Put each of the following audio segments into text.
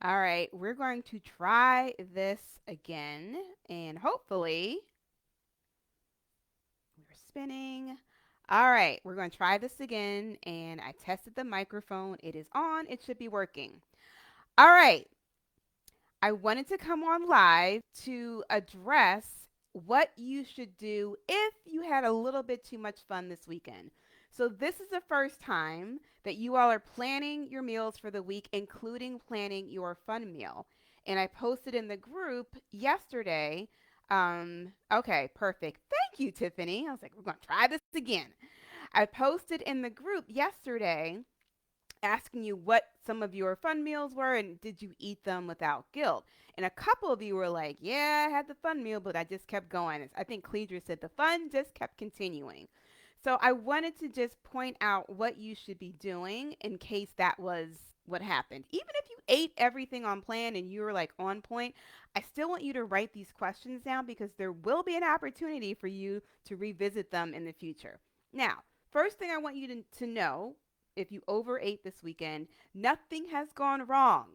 All right, we're going to try this again, and hopefully we're spinning. All right, we're going to try this again, and I tested the microphone. It is on. It should be working. All right, I wanted to come on live to address what you should do if you had a little bit too much fun this weekend. So, this is the first time that you all are planning your meals for the week, including planning your fun meal. And I posted in the group yesterday. Okay, perfect. Thank you, Tiffany. I was like, we're going to try this again. I posted in the group yesterday asking you what some of your fun meals were and did you eat them without guilt. And a couple of you were like, yeah, I had the fun meal, but I just kept going. I think Cledra said the fun just kept continuing. So I wanted to just point out what you should be doing in case that was what happened. Even if you ate everything on plan and you were like on point, I still want you to write these questions down because there will be an opportunity for you to revisit them in the future. Now, first thing I want you to know, if you overate this weekend, nothing has gone wrong.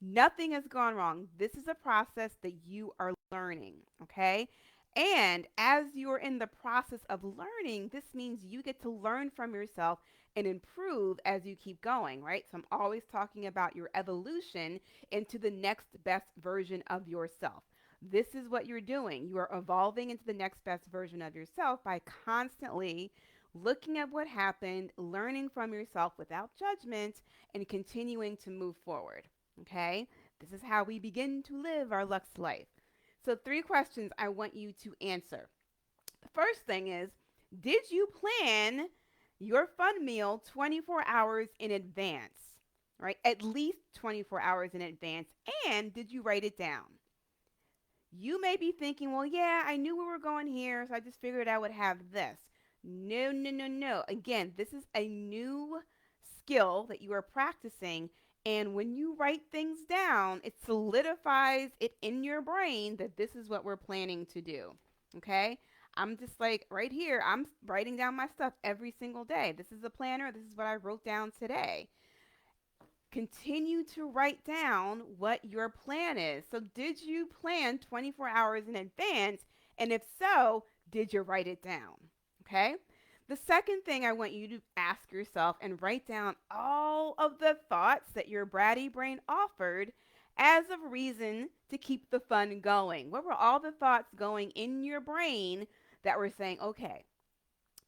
Nothing has gone wrong. This is a process that you are learning, okay? And as you're in the process of learning, this means you get to learn from yourself and improve as you keep going, right? So I'm always talking about your evolution into the next best version of yourself. This is what you're doing. You are evolving into the next best version of yourself by constantly looking at what happened, learning from yourself without judgment, and continuing to move forward. Okay? This is how we begin to live our Lux life. So, three questions I want you to answer. The first thing is, did you plan your fun meal 24 hours in advance? Right? At least 24 hours in advance. And did you write it down? You may be thinking, well, yeah, I knew we were going here, so I just figured I would have this. No, no, no, no. Again, this is a new skill that you are practicing. And when you write things down, it solidifies it in your brain that this is what we're planning to do. Okay? I'm just like right here, I'm writing down my stuff every single day. This is a planner. This is what I wrote down today. Continue to write down what your plan is. So, did you plan 24 hours in advance? And if so, did you write it down? Okay. The second thing I want you to ask yourself and write down all of the thoughts that your bratty brain offered as a reason to keep the fun going. What were all the thoughts going in your brain that were saying, okay,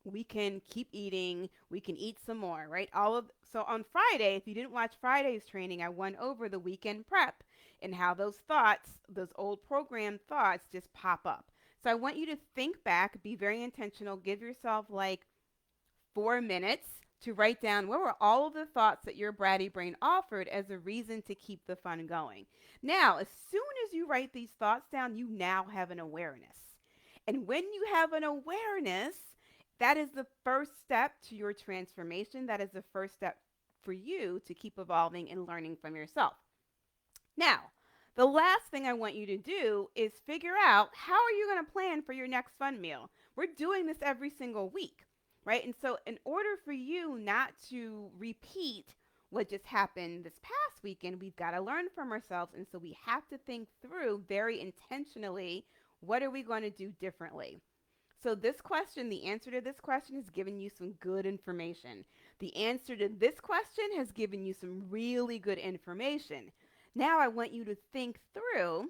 we can keep eating, we can eat some more, right? All of so on Friday, if you didn't watch Friday's training, I went over the weekend prep and how those thoughts, those old program thoughts just pop up. So I want you to think back, be very intentional, give yourself like 4 minutes to write down what were all of the thoughts that your bratty brain offered as a reason to keep the fun going. Now, as soon as you write these thoughts down, you now have an awareness. And when you have an awareness, that is the first step to your transformation. That is the first step for you to keep evolving and learning from yourself. Now, the last thing I want you to do is figure out how are you going to plan for your next fun meal. We're doing this every single week, right? And so in order for you not to repeat what just happened this past weekend, we've got to learn from ourselves. And so we have to think through very intentionally, what are we going to do differently? So this question, the answer to this question has given you some good information. The answer to this question has given you some really good information. Now I want you to think through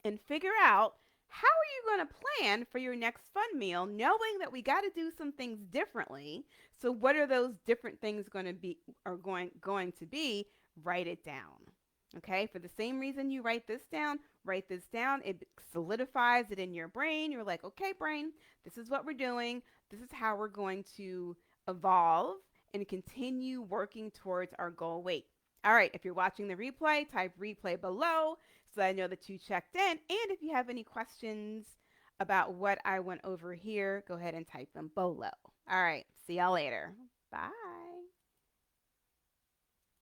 and figure out how are you going to plan for your next fun meal knowing that we got to do some things differently. So what are those different things going to be are going to be? Write it down. Okay? For the same reason you write this down, write this down. It solidifies it in your brain. You're like, "Okay, brain, this is what we're doing. This is how we're going to evolve and continue working towards our goal weight." All right, if you're watching the replay, type replay below so I know that you checked in. And if you have any questions about what I went over here, go ahead and type them below. All right, see y'all later. Bye.